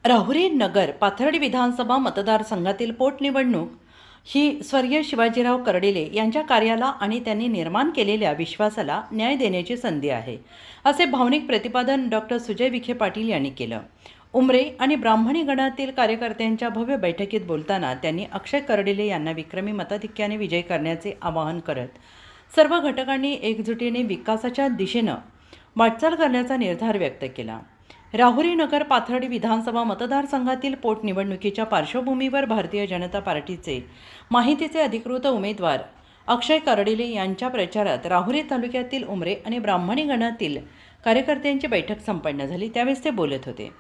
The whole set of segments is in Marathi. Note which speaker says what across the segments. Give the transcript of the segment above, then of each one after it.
Speaker 1: राहुरी नगर पाथर्डी विधानसभा मतदारसंघातील पोटनिवडणूक ही स्वर्गीय शिवाजीराव कर्डिले यांच्या कार्याला आणि त्यांनी निर्माण केलेल्या विश्वासाला न्याय देण्याची संधी आहे, असे भावनिक प्रतिपादन डॉक्टर सुजय विखे पाटील यांनी केलं. उमरे आणि ब्राह्मणी गणातील कार्यकर्त्यांच्या भव्य बैठकीत बोलताना त्यांनी अक्षय कर्डिले यांना विक्रमी मताधिक्याने विजयी करण्याचे आवाहन करत सर्व घटकांनी एकजुटीने विकासाच्या दिशेनं वाटचाल करण्याचा निर्धार व्यक्त केला. राहुरी नगर पाथर्डी विधानसभा मतदारसंघातील पोटनिवडणुकीच्या पार्श्वभूमीवर भारतीय जनता पार्टीचे माहितीचे अधिकृत उमेदवार अक्षय कर्डिले यांच्या प्रचारात राहुरी तालुक्यातील उमरे आणि ब्राह्मणी गणातील कार्यकर्त्यांची बैठक संपन्न झाली. त्यावेळेस ते बोलत होते.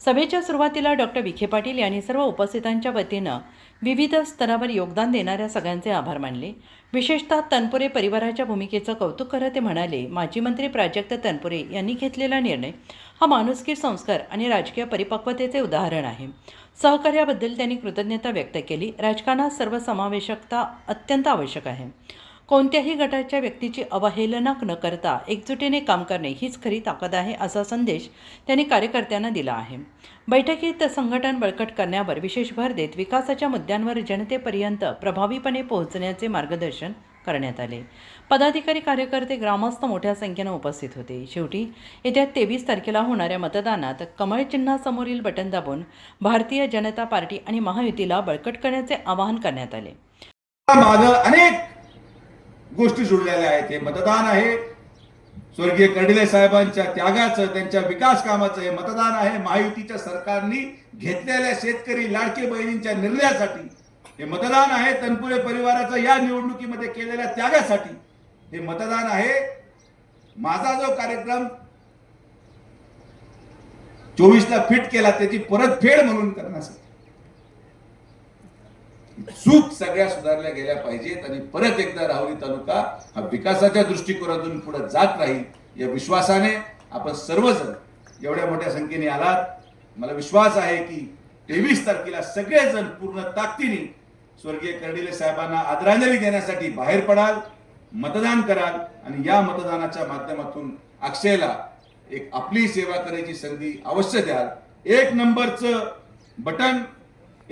Speaker 1: सभेच्या सुरुवातीला डॉक्टर विखे पाटील यांनी सर्व उपस्थितांच्या वतीनं विविध स्तरावर योगदान देणाऱ्या सगळ्यांचे आभार मानले. विशेषतः तनपुरे परिवाराच्या भूमिकेचं कौतुक करत ते म्हणाले, माजी मंत्री प्राजक्त तनपुरे यांनी घेतलेला निर्णय हा माणुसकी, संस्कार आणि राजकीय परिपक्वतेचे उदाहरण आहे. सहकार्याबद्दल त्यांनी कृतज्ञता व्यक्त केली. राजकारणात सर्वसमावेशकता अत्यंत आवश्यक आहे. कोणत्याही गटाच्या व्यक्तीची अवहेलना न करता एकजुटीने काम करणे हीच खरी ताकद आहे, असा संदेश त्यांनी कार्यकर्त्यांना दिला आहे. बैठकीत संघटन बळकट करण्यावर विशेष भर देत विकासाच्या मुद्द्यांवर जनतेपर्यंत प्रभावीपणे पोहोचण्याचे मार्गदर्शन करण्यात आले. पदाधिकारी, कार्यकर्ते, ग्रामस्थ मोठ्या संख्येने उपस्थित होते. शेवटी येत्या 23 तारखेला होणाऱ्या मतदानात कमळ चिन्हासमोरील बटन दाबून भारतीय जनता पार्टी आणि महायुतीला बळकट करण्याचे आवाहन करण्यात आले.
Speaker 2: माझं अनेक गोष्टी जुळलेल्या आहेत. हे मतदान आहे स्वर्गीय कर्डिले साहेबांच्या त्यागाचं, त्यांच्या विकास कामाचं हे मतदान आहे. महायुतीच्या सरकारने घेतलेल्या शेतकरी लाडके बहिणींच्या निर्णयासाठी हे मतदान आहे. तनपुरे परिवाराचा या निवडणुकीमध्ये केलेल्या त्यागासाठी हे मतदान आहे. माझा जो कार्यक्रम 24ला फिट केला त्याची परतफेड म्हणून करण्यासाठी चूक सगळ्या सुधारल्या गेल्या पाहिजेत आणि परत एकदा राहुरी तालुका हा विकासाच्या दृष्टिकोनातून पुढे जात राहील या विश्वासाने आपण सर्वजण एवढ्या मोठ्या संख्येने आलात. मला विश्वास आहे की 23 तारखेला सगळेजण पूर्ण ताकदीने स्वर्गीय कर्डिले साहेबांना आदरांजली देण्यासाठी बाहेर पडाल, मतदान कराल आणि या मतदानाच्या माध्यमातून अक्षयला एक आपली सेवा करायची संधी अवश्य द्याल. 1 नंबरचं बटन